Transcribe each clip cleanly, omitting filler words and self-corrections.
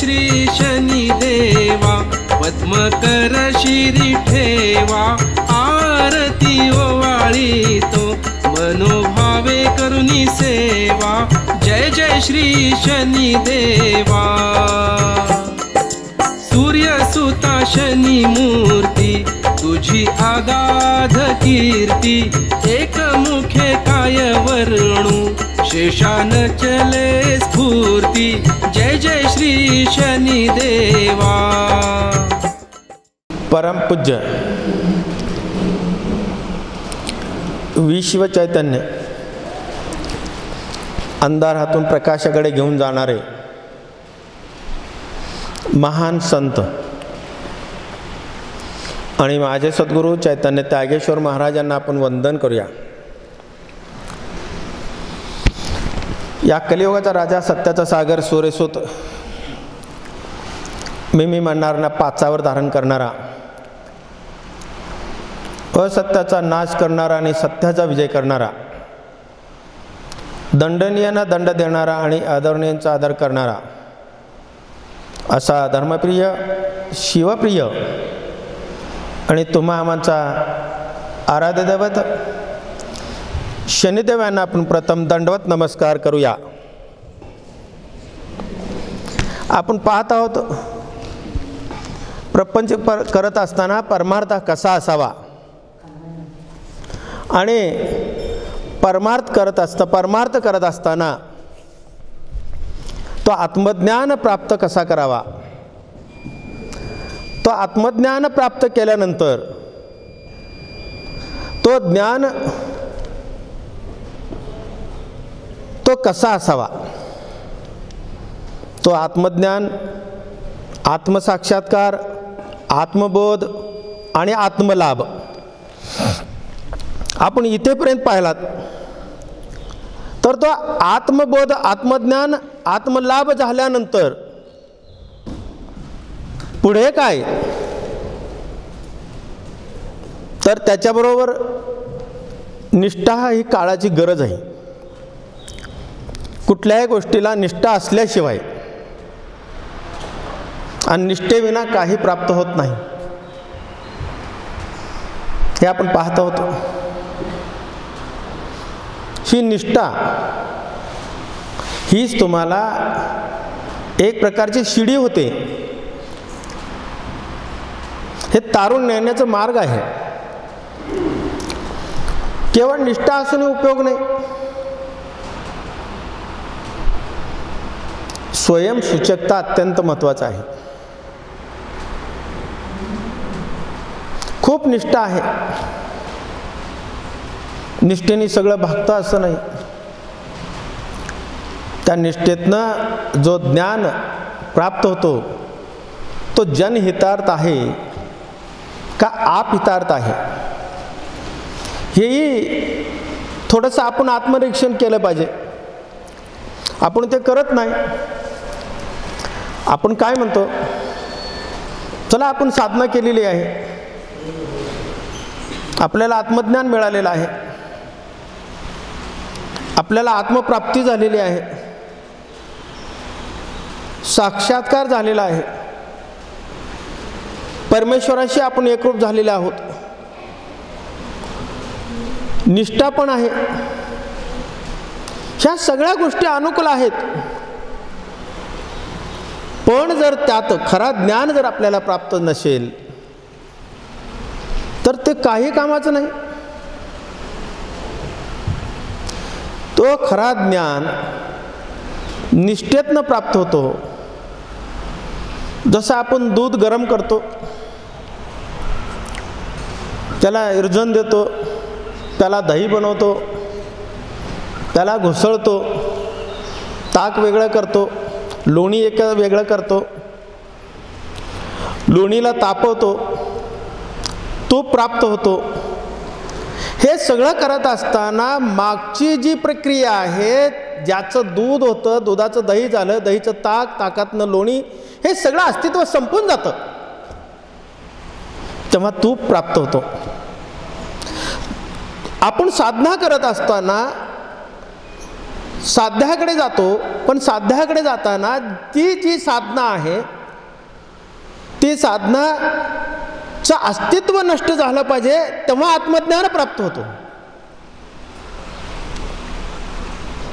श्री शनिदेवा, पद्मकर शिरी ठेवा, आरती ओवाळीतो मनोभावे करुणी सेवा। जय जय श्री शनिदेवा। सूर्यसुता शनी मूर्ती, तुझी आगाध कीर्ती, एकमुखे काय वर्णू, शेषान चले स्फूर्ती। जय जय श्री शनिदेवा। परमपूज्य विश्व चैतन्य अंधारातून प्रकाशाकडे घेऊन जाणारे महान संत आणि माझे सद्गुरू चैतन्य त्यागेश्वर महाराजांना आपण वंदन करूया। या कलियुगाचा राजा, सत्याचा सागर, सूर्यसूत, मी म्हणणाऱ्यांना पाचावर धारण करणारा, असत्याचा नाश करणारा आणि सत्याचा विजय करणारा, दंडनीयांना दंड देणारा आणि आदरणीयांचा आदर करणारा, असा धर्मप्रिय, शिवप्रिय आणि तुम्हा आमचा आराध्य दैवत शनिदेव यांना आपण प्रथम दंडवत नमस्कार करूया। आपण पाहत आहोत प्रपंच करत असताना परमार्थ कसा असावा आणि परमार्थ करत असताना तो आत्मज्ञान प्राप्त कसा करावा। तो आत्मज्ञान प्राप्त केल्यानंतर तो ज्ञान तो कसा असावा। तो आत्मज्ञान, आत्मसाक्षात्कार, आत्मबोध आणि आत्मलाभ आपण इथेपर्यंत पाहिलात तर तो आत्मबोध, आत्मज्ञान, आत्मलाभ झाल्यानंतर पुढे काय, तर त्याच्याबरोबर निष्ठा ही काळाची गरज आहे। कुठल्याही गोष्टीला निष्ठा असल्याशिवाय आणि निष्ठेविना काही प्राप्त होत नाही, हे आपण पाहत आहोत। ही निष्ठा हीच तुम्हाला एक प्रकारची शिडी होते, हे तारून नेण्याचा मार्ग आहे। केवळ निष्ठा असून उपयोग नाही, स्वयंसूचकता अत्यंत महत्त्वाचा आहे। खूप निष्ठा आहे, निष्ठेने सगळं भागतं असं नाही। त्या निष्ठेतनं जो ज्ञान प्राप्त होतो तो जनहितार्थ आहे का आपहितार्थ आहे, हेही थोडंसं आपण आत्मनिरीक्षण केलं पाहिजे। आपण ते करत नाही। आपण काय म्हणतो, चला आपण साधना केलेली आहे, आपल्याला आत्मज्ञान मिळालेलं आहे, आपल्याला आत्मप्राप्ती झालेली आहे, साक्षात्कार झालेला आहे, परमेश्वराशी आपण एकरूप झालेले आहोत, निष्ठा पण आहे, ह्या सगळ्या गोष्टी अनुकूल आहेत। पण जर त्यात खरा ज्ञान जर आपल्याला प्राप्त नसेल तर ते काही कामाचं नाही। तो खरा ज्ञान निष्ठेतनं प्राप्त होतो। जसं आपण दूध गरम करतो, त्याला इर्जन देतो, त्याला दही बनवतो, त्याला घुसळतो, ताक वेगळं करतो, लोणी एक वेगळं करतो, लोणीला तापवतो, तूप प्राप्त होतो। हे सगळं करत असताना मागची जी प्रक्रिया आहे, ज्याचं दूध होतं, दुधाचं दही झालं, दहीचं ताक, ताकातनं लोणी, हे सगळं अस्तित्व संपून जातं, तेव्हा तूप प्राप्त होतो। आपण साधना करत असताना साध्याकडे जातो, पण साध्याकडे जाताना ती जी साधना आहे ती साधनाचं अस्तित्व नष्ट झालं पाहिजे, तेव्हा आत्मज्ञान प्राप्त होतो.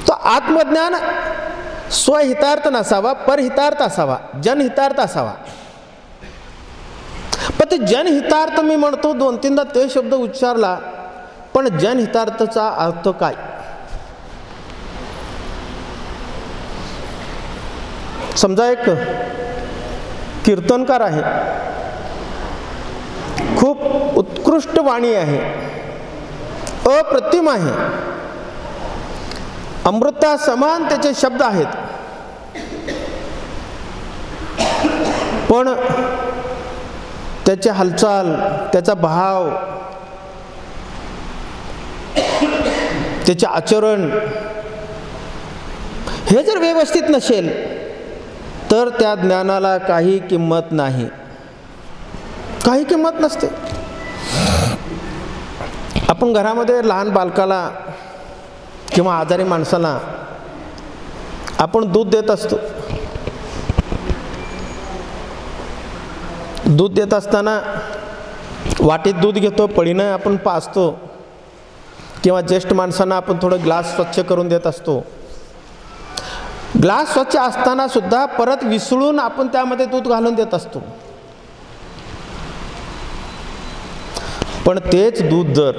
तो आत्मज्ञान स्वहितार्थ नसावा, परहितार्थ असावा, जनहितार्थ असावा. पण ते जनहितार्थ मी म्हणतो 2-3दा ते शब्द उच्चारला, पण जनहितार्थाचा अर्थ काय? समजा एक कीर्तनकार आहे, खूप उत्कृष्ट वाणी आहे, अप्रतिम आहे, अमृता समान त्याचे शब्द आहेत, पण त्याची हालचाल, त्याचा भाव, त्याचे आचरण हे जर व्यवस्थित नसेल तर त्या ज्ञानाला काही किंमत नाही, काही किंमत नसते. आपण घरामध्ये लहान बालकाला किंवा आजारी माणसाला आपण दूध देत असतो. दूध देत असताना वाटीत दूध घेतो, पळीनं आपण पाजतो, किंवा ज्येष्ठ माणसांना आपण थोडं ग्लास स्वच्छ करून देत असतो. ग्लास स्वच्छ असताना सुद्धा परत विसळून आपण त्यामध्ये दूध घालून देत असतो. पण तेच दूध जर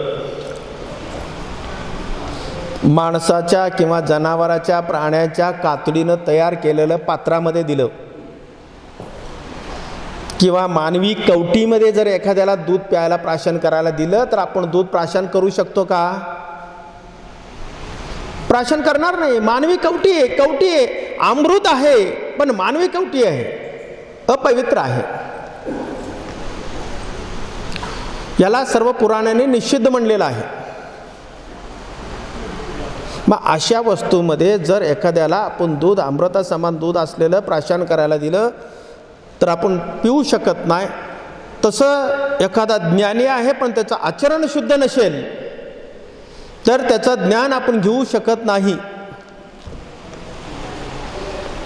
माणसाच्या किंवा जनावराच्या, प्राण्याच्या कातडीनं तयार केलेलं पात्रामध्ये दिलं, किंवा मानवी कवटीमध्ये जर एखाद्याला दूध प्यायला प्राशन करायला दिलं, तर आपण दूध प्राशन करू शकतो का? प्राशन करणार नाही. मानवी कवटी आहे, कवटी आहे, अमृत आहे, पण मानवी कवटी आहे, अपवित्र आहे. याला सर्व पुराणांनी निषिद्ध म्हणलेलं आहे. मग अशा वस्तूमध्ये जर एखाद्याला आपण दूध, अमृता समान दूध असलेलं प्राशन करायला दिलं तर आपण पिऊ शकत नाही. तसं एखादा ज्ञानी आहे पण त्याचं आचरण शुद्ध नसेल तर त्याचं ज्ञान आपण घेऊ शकत नाही.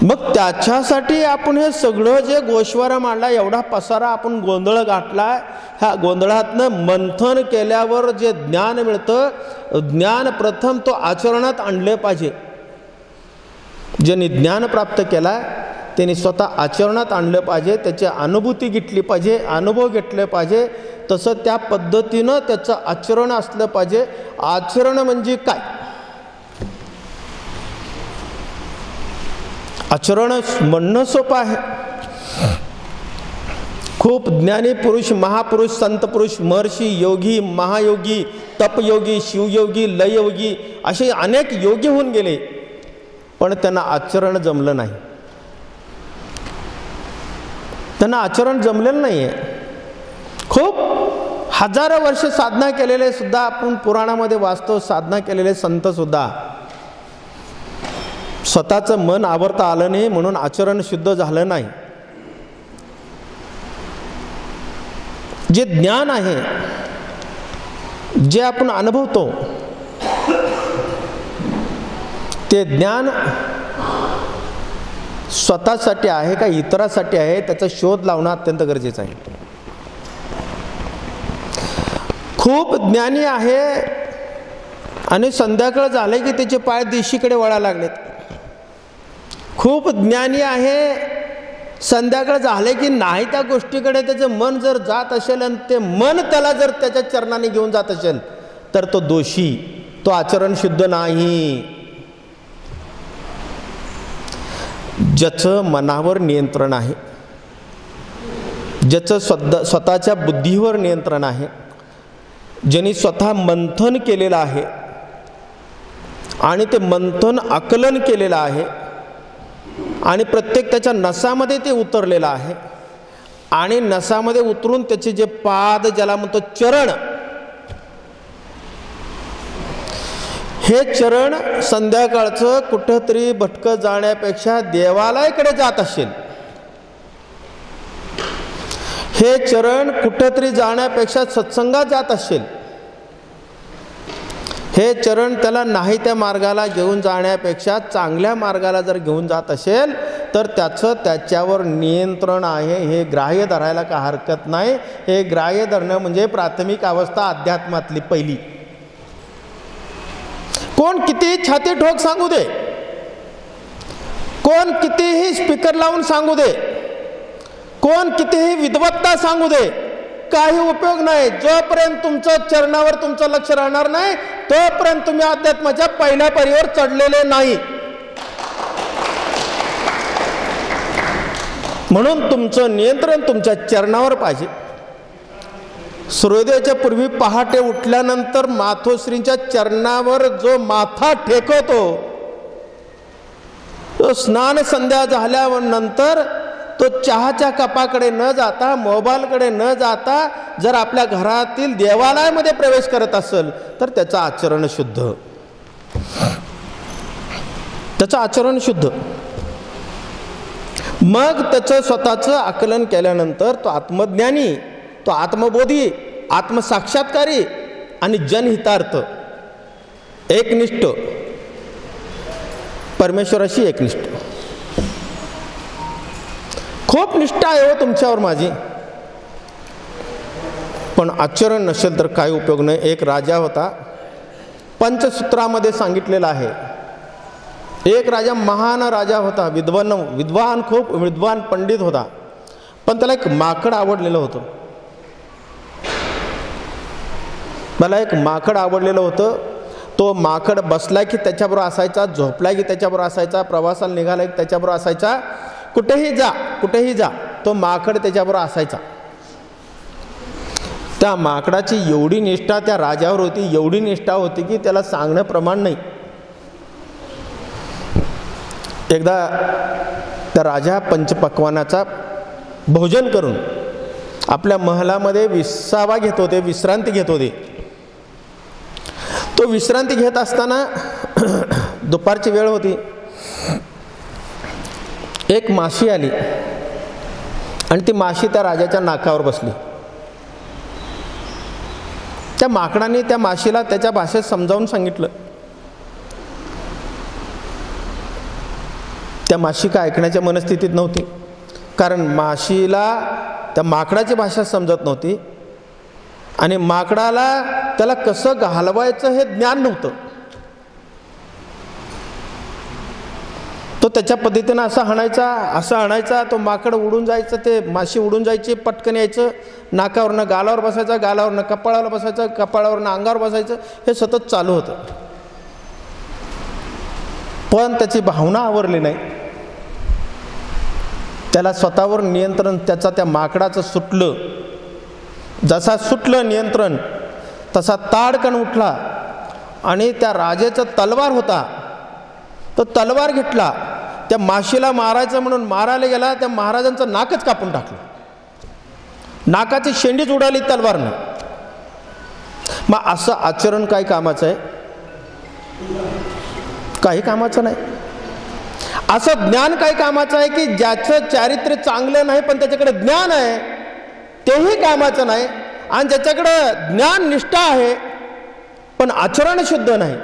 मग त्याच्यासाठी आपण हे सगळं जे गोश्वारा मांडला, एवढा पसारा आपण गोंधळ गाठला, ह्या गोंधळातनं मंथन केल्यावर जे ज्ञान मिळतं, ज्ञान प्रथम तो आचरणात आणले पाहिजे. ज्यांनी ज्ञान प्राप्त केला त्यांनी स्वतः आचरणात आणलं पाहिजे, त्याची अनुभूती घेतली पाहिजे, अनुभव घेतले पाहिजे. तसं त्या पद्धतीनं त्याचं आचरण असलं पाहिजे. आचरण म्हणजे काय? आचरण म्हणणं सोपं आहे. खूप ज्ञानी पुरुष, महापुरुष, संत पुरुष, महर्षी, योगी, महायोगी, तपयोगी, शिवयोगी, लययोगी असे अनेक योगी होऊन गेले, पण त्यांना आचरण जमलं नाही. त्यांना आचरण जमलेलं नाही आहे. खूप हजारो वर्ष साधना केलेले सुद्धा आपण पुराणामध्ये वाचतो, साधना केलेले संत सुद्धा स्वतःचं मन आवरता आलं नाही म्हणून आचरण शुद्ध झालं नाही. जे ज्ञान आहे, जे आपण अनुभवतो, ते ज्ञान स्वतःसाठी आहे का इतरासाठी आहे त्याचा शोध लावणं अत्यंत गरजेचं आहे. खूप ज्ञानी आहे आणि संध्याकाळ झाले की त्याचे पाय दिशेकडे वळायला लागलेत. खूप ज्ञानी आहे, संध्याकाळ झाले की नाही त्या गोष्टीकडे त्याचं मन जर जात असेल आणि ते मन त्याला जर त्याच्या चरणाने घेऊन जात असेल तर तो दोषी, तो आचरण शुद्ध नाही. ज्याचं मनावर नियंत्रण आहे, ज्याचं स्वतःच्या बुद्धीवर नियंत्रण आहे, ज्यांनी स्वतः मंथन केलेलं आहे आणि ते मंथन आकलन केलेलं आहे आणि प्रत्येक त्याच्या नसामध्ये ते उतरलेलं आहे आणि नसामध्ये उतरून त्याचे जे पाद, ज्याला म्हणतो चरण, हे चरण संध्याकाळचं कुठंतरी भटकत जाण्यापेक्षा देवालयाकडे जात असेल, हे चरण कुठंतरी जाण्यापेक्षा सत्संगात जात असेल, हे चरण त्याला नाही त्या मार्गाला घेऊन जाण्यापेक्षा चांगल्या मार्गाला जर घेऊन जात असेल तर त्याचं त्याच्यावर नियंत्रण आहे, हे ग्राह्य धरायला का हरकत नाही. हे ग्राह्य धरणं म्हणजे प्राथमिक अवस्था अध्यात्मातली पहिली. कोण कितीही छाती ठोक सांगू दे, कोण कितीही स्पीकर लावून सांगू दे, कोण कितीही विद्वत्ता सांगू दे, काही उपयोग नाही. जोपर्यंत तुमचं चरणावर तुमचं लक्ष राहणार नाही तोपर्यंत तुम्ही अध्यात्माच्या पहिल्या पायरीवर चढलेले नाही. म्हणून तुमचं नियंत्रण तुमच्या चरणावर पाहिजे. सूर्योदयाच्या पूर्वी पहाटे उठल्यानंतर मातोश्रींच्या चरणावर जो माथा टेकवतो, तो स्नान संध्या झाल्यानंतर तो चहाच्या कपाकडे न जाता, मोबाईलकडे न जाता जर आपल्या घरातील देवालयामध्ये प्रवेश करत असेल तर त्याचं आचरण शुद्ध, त्याचं आचरण शुद्ध. मग त्याचं स्वतःचं आकलन केल्यानंतर तो आत्मज्ञानी, तो आत्मबोधी, आत्मसाक्षात्कारी आणि जनहितार्थ एकनिष्ठ, परमेश्वराशी एकनिष्ठ. खूप निष्ठा आहे हो तुमच्यावर माझी, पण आचरण नसेल तर काही उपयोग नाही. एक राजा होता, पंचसूत्रामध्ये सांगितलेलं आहे. एक राजा महान राजा होता, विद्वान, खूप विद्वान पंडित होता, पण त्याला एक माकड आवडलेलं होतं. मला एक माकड आवडलेलं होतं. तो माकड बसला की त्याच्याबरोबर असायचा, झोपला की त्याच्याबरोबर असायचा, प्रवासाला निघाला की त्याच्याबरोबर असायचा, कुठेही जा तो माकड त्याच्याबरोबर असायचा. त्या माकडाची एवढी निष्ठा त्या राजावर होती, एवढी निष्ठा होती की त्याला सांगणं प्रमाण नाही. एकदा त्या राजा पंचपक्वानाचा भोजन करून आपल्या महलामध्ये विसावा घेत होते, विश्रांती घेत होते. तो विश्रांती घेत असताना दुपारची वेळ होती. एक माशी आली आणि ती माशी त्या राजाच्या नाकावर बसली. त्या माकडाने त्या माशीला त्याच्या भाषेत समजावून सांगितलं. त्या माशी का ऐकण्याच्या मनस्थितीत नव्हती, कारण माशीला त्या माकडाची भाषा समजत नव्हती आणि माकडाला त्याला कसं घालवायचं हे ज्ञान नव्हतं. तो त्याच्या पद्धतीनं असं हाणायचा, तो माकड उडून जायचं, ते माशी उडून जायची, पटकन यायचं, नाकावरनं गालावर बसायचं, गालावरनं कपाळावर बसायचं, कपाळावरनं अंगावर बसायचं, हे सतत चालू होतं. पण त्याची भावना आवरली नाही. त्याला स्वतःवर नियंत्रण त्याचा त्या माकडाचं सुटलं. जसा सुटलं नियंत्रण तसा ताडकन उठला आणि त्या राजाचा तलवार होता, तो तलवार घेतला. त्या माशीला मारायचं म्हणून मारायला गेला, त्या महाराजांचं नाकच कापून टाकलं. नाकाची शेंडीच उडाली तलवारनं. मग असं आचरण काय कामाचं आहे? काही कामाचं नाही. असं ज्ञान काय कामाचं आहे की ज्याचं चारित्र्य चांगलं नाही पण त्याच्याकडे ज्ञान आहे, तेही कामाचं नाही. आणि ज्याच्याकडे ज्ञान निष्ठा आहे पण आचरण शुद्ध नाही,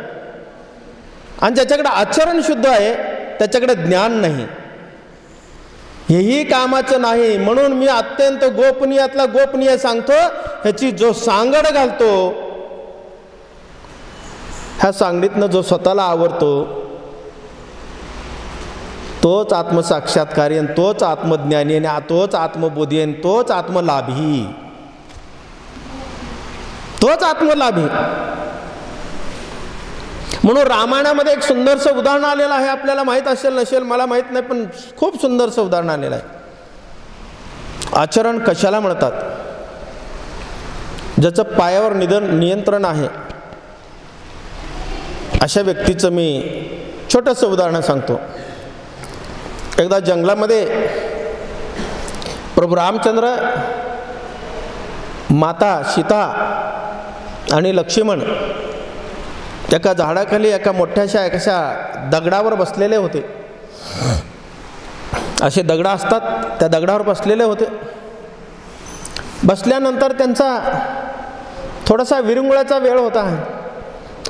आणि ज्याच्याकडे आचरण शुद्ध आहे त्याच्याकडे ज्ञान नाही, हेही कामाचं नाही. म्हणून मी अत्यंत गोपनीयातला गोपनीय सांगतो, ह्याची जो सांगड घालतो, ह्या सांगडीतनं जो स्वतःला आवरतो तोच आत्मसाक्षात्कारी, आणि तोच आत्मज्ञानी, आणि तोच आत्मबोधी, आणि तोच आत्मलाभी, तोच आत्मलाभी. म्हणून रामायणामध्ये एक सुंदरसं उदाहरण आलेलं आहे. आपल्याला माहीत असेल नसेल मला माहीत नाही, पण खूप सुंदरसं उदाहरण आलेलं आहे. आचरण कशाला म्हणतात? ज्याचं पायावर नियंत्रण आहे अशा व्यक्तीचं मी छोटंसं उदाहरण सांगतो. एकदा जंगलामध्ये प्रभू रामचंद्र, माता सीता आणि लक्ष्मण एका झाडाखाली एका मोठ्याशा एका दगडावर बसलेले होते. असे दगड असतात, त्या दगडावर बसलेले होते. बसल्यानंतर त्यांचा थोडासा विरंगुळ्याचा वेळ होता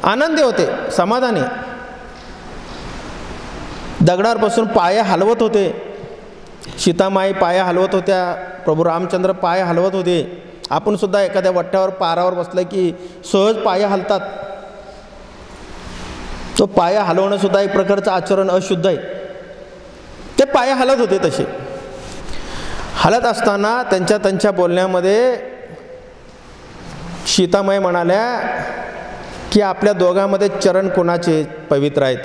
आनंदी होते, समाधानी. दगडावर बसून पाय हलवत होते. सीतामाई पाय हलवत होत्या, प्रभू रामचंद्र पाय हलवत होते. आपण सुद्धा एखाद्या वट्ट्यावर पारावर बसलं की सहज पाय हलतात. तो पाय हलवणं सुद्धा एक प्रकारचं आचरण अशुद्ध आहे. ते पाय हलत होते. तसे हलत असताना त्यांच्या बोलण्यामध्ये सीतामाई म्हणाल्या की आपल्या दोघांमध्ये चरण कोणाचे पवित्र आहेत.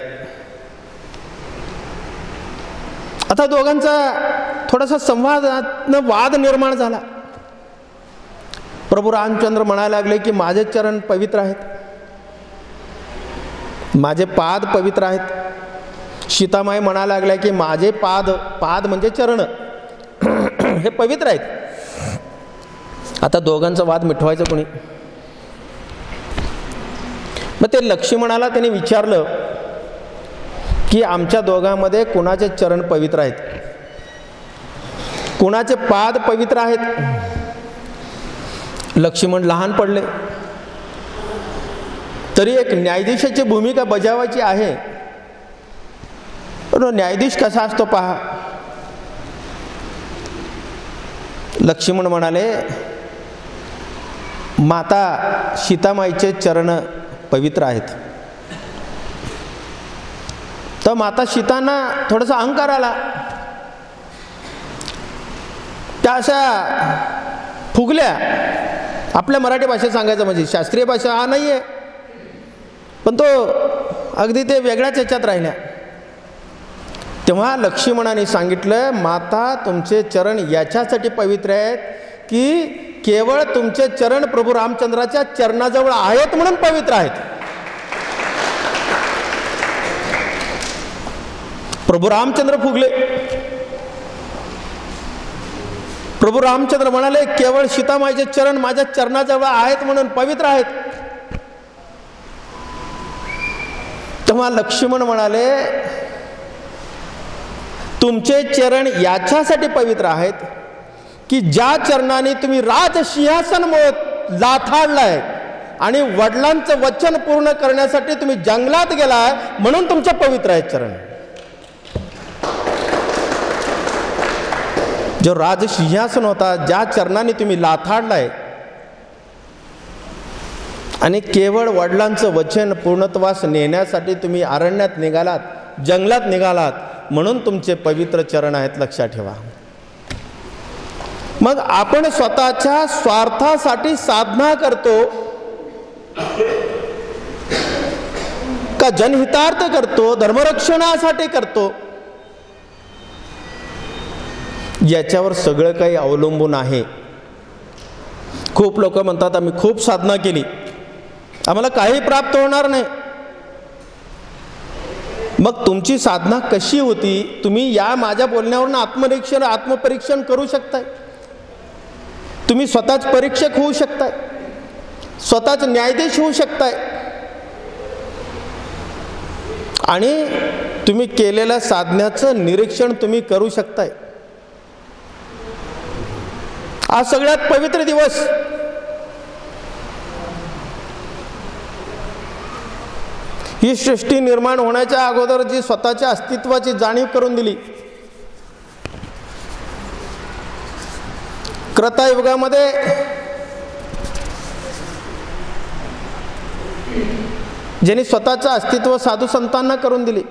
आता दोघांचा थोडासा संवादातनं वाद निर्माण झाला. प्रभू रामचंद्र म्हणायला लागले की माझे चरण पवित्र आहेत, माझे पाद पवित्र आहेत. सीतामाई म्हणायला लागल्या की माझे पाद म्हणजे चरण हे पवित्र आहेत. आता दोघांचा वाद मिटवायचं कोणी? मग ते लक्ष्मणाला त्यांनी विचारलं की आमच्या दोघांमध्ये कुणाचे चरण पवित्र आहेत, कुणाचे पाद पवित्र आहेत? लक्ष्मण लहान पडले. तरी एक न्यायाधीशाची भूमिका बजावायची आहे. पण न्यायाधीश कसा असतो पहा. लक्ष्मण म्हणाले माता सीतामाईचे चरण पवित्र आहेत. तर माता सीतांना थोडासा अहंकार आला. त्या अशा फुगल्या. आपल्या मराठी भाषेत सांगायचं म्हणजे शास्त्रीय भाषा हा नाही आहे, पण तो अगदी ते वेगळ्याच ह्याच्यात राहिल्या. तेव्हा लक्ष्मणाने सांगितलं माता तुमचे चरण याच्यासाठी पवित्र आहेत की केवळ तुमचे चरण प्रभू रामचंद्राच्या चरणाजवळ आहेत म्हणून पवित्र आहेत. प्रभू रामचंद्र फुगले. प्रभू रामचंद्र म्हणाले केवळ सीतामाईचे चरण माझ्या चरणाजवळ आहेत म्हणून पवित्र आहेत. तेव्हा लक्ष्मण म्हणाले तुमचे चरण याच्यासाठी पवित्र आहेत की ज्या चरणाने तुम्ही राजसिंहासन लाथाडलाय आणि वडिलांचं वचन पूर्ण करण्यासाठी तुम्ही जंगलात गेलाय म्हणून तुमचे पवित्र आहेत चरण. जो राजसिंहासन होता ज्या चरणाने तुम्ही लाथाडलाय आणि केवळ वडिलांचं वचन पूर्णत्वास नेण्यासाठी तुम्ही अरण्यात निघालात, जंगलात निघालात म्हणून तुमचे पवित्र चरण आहेत, लक्षात ठेवा. मग आपण स्वतःच्या स्वार्थासाठी साधना करतो का जनहितार्थ करतो, धर्मरक्षणासाठी करतो, याच्यावर सगळं काही अवलंबून आहे. खूप लोक म्हणतात आम्ही खूप साधना केली, आम्हाला काही प्राप्त होणार नाही. मग तुमची साधना कशी होती तुम्ही या माझ्या बोलण्यावरून आत्मपरीक्षण करू शकताय. तुम्ही स्वतःच परीक्षक होऊ शकताय, स्वतःच न्यायाधीश होऊ शकताय आणि तुम्ही केलेल्या साधण्याचं निरीक्षण तुम्ही करू शकताय. आज सगळ्यात पवित्र दिवस. ही सृष्टी निर्माण होण्याच्या अगोदर जी स्वतःच्या अस्तित्वाची जाणीव करून दिली. क्रतायुगामध्ये ज्यांनी स्वतःचं अस्तित्व साधू संतांना करून दिली.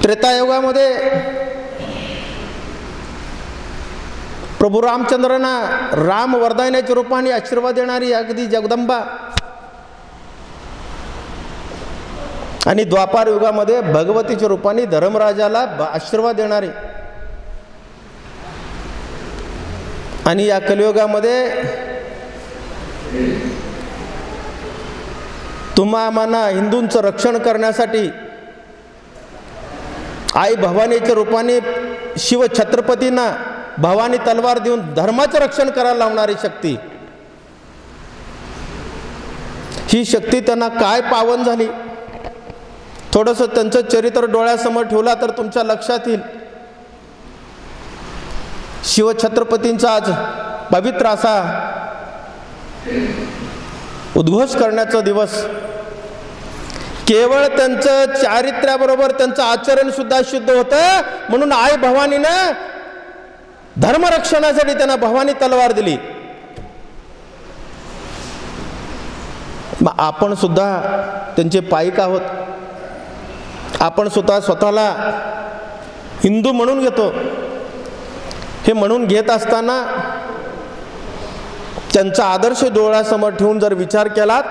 त्रेतायुगामध्ये प्रभू रामचंद्रांना राम वरदानाच्या रूपाने आशीर्वाद देणारी अगदी जगदंबा आणि द्वापार युगामध्ये भगवतीच्या रूपाने धर्मराजाला आशीर्वाद देणारे आणि या कलियुगामध्ये तुम्हा आम्हाला हिंदूंचं रक्षण करण्यासाठी आई भवानीच्या रूपाने शिव छत्रपतींना भवानी तलवार देऊन धर्माचं रक्षण करायला लावणारी शक्ती. ही शक्ती त्यांना काय पावन झाली. थोडंसं त्यांचं चरित्र डोळ्यासमोर ठेवला तर तुमच्या लक्षात येईल. शिवछत्रपतींचा आज पवित्र असा उद्घोष करण्याचा दिवस, केवळ त्यांचं चारित्र्याबरोबर त्यांचं आचरण सुद्धा शुद्ध होतं, म्हणून आई भवानीनं धर्मरक्षणासाठी त्यांना भवानी तलवार दिली. मग आपण सुद्धा त्यांचे पाईक आहोत. आपण सुद्धा स्वतःला हिंदू म्हणून घेतो. हे म्हणून घेत असताना त्यांचा आदर्श डोळ्यासमोर ठेवून जर विचार केलात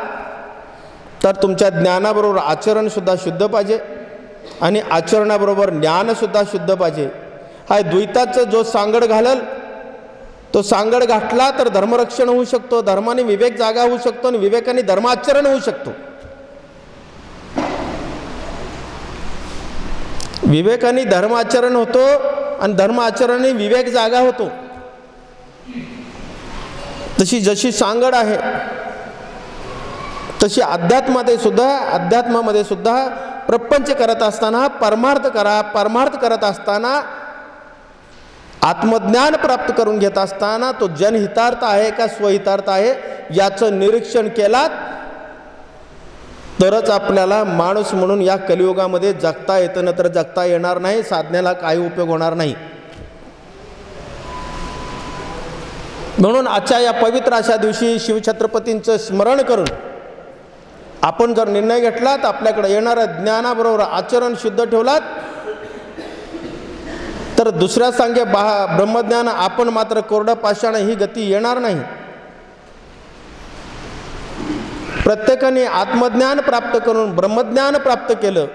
तर तुमच्या ज्ञानाबरोबर आचरण सुद्धा शुद्ध पाहिजे आणि आचरणाबरोबर ज्ञान सुद्धा शुद्ध पाहिजे. हा द्वैताचं जो सांगड घालल तो सांगड घातला तर धर्मरक्षण होऊ शकतो, धर्माने विवेक जागा होऊ शकतो आणि विवेकाने धर्माचरण होऊ शकतो. विवेकाने धर्माचरण होतो आणि धर्माचरणाने विवेक जागा होतो. तशी जशी सांगड आहे तशी अध्यात्मामध्ये सुद्धा प्रपंच करत असताना परमार्थ करा. परमार्थ करत असताना आत्मज्ञान प्राप्त करून घेत असताना तो जनहितार्थ आहे का स्वहितार्थ आहे याचं निरीक्षण केलात तरच आपल्याला माणूस म्हणून या कलियुगामध्ये जगता येतं, नंतर जगता येणार नाही. साधण्याला काही उपयोग होणार नाही. म्हणून आजच्या या पवित्र अशा दिवशी शिवछत्रपतींचं स्मरण करून आपण जर निर्णय घेतलात, आपल्याकडे येणाऱ्या ज्ञानाबरोबर आचरण शुद्ध ठेवलात तर दुसऱ्या सांगे ब्रह्मज्ञान आपण मात्र कोरडं पाषाण ही गती येणार नाही. प्रत्येकाने आत्मज्ञान प्राप्त करून ब्रह्मज्ञान प्राप्त केलं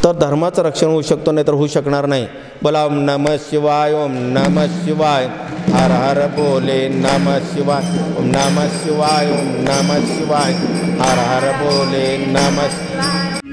तर धर्माचं रक्षण होऊ शकतो, नाही तर होऊ शकणार नाही. बोला ओम नमः शिवाय, ओम नमः शिवाय, हर हर बोले नमः शिवाय, ओम नमः शिवाय, ओम नमः शिवाय, हर हर बोले नमः.